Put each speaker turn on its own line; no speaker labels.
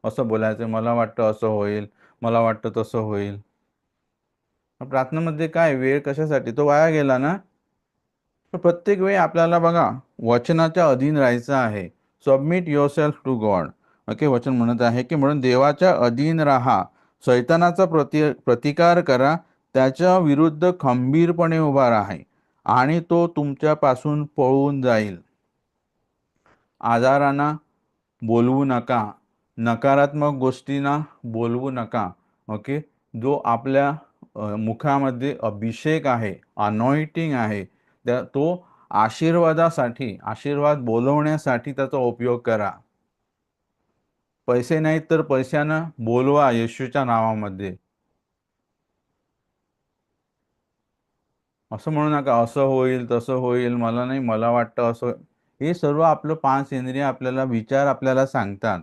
असं बोलायचं, मला वाटतं असं होईल, मला वाटतं तसं होईल. प्रार्थनेमध्ये काय वेळ कशासाठी तो वाया गेला ना. तर प्रत्येक वेळी आपल्याला बघा वचनाच्या अधीन राहायचं आहे. Submit yourself to God. Okay, वचन म्हणत आहे की म्हणून देवाच्या अधीन राहा, शैतानाचा प्रतिकार करा, त्याच्या विरुद्ध खंबीरपणे उभा राहा आणि तो तुमच्यापासून पळून जाईल. आजारांना बोलवू नका, नकारात्मक गोष्टींना बोलवू नका. ओके, जो आपल्या मुखामध्ये अभिषेक आहे, अनॉइंटिंग आहे, तो आशीर्वादासाठी, आशीर्वाद बोलवण्यासाठी त्याचा उपयोग करा. पैसे नाहीत तर पैशानं बोलवा येशूच्या नावामध्ये. असं म्हणू नका, असं होईल तसं होईल, मला नाही, मला वाटतं असं. हे सर्व आपलं 5 इंद्रिय आपल्याला विचार आपल्याला सांगतात.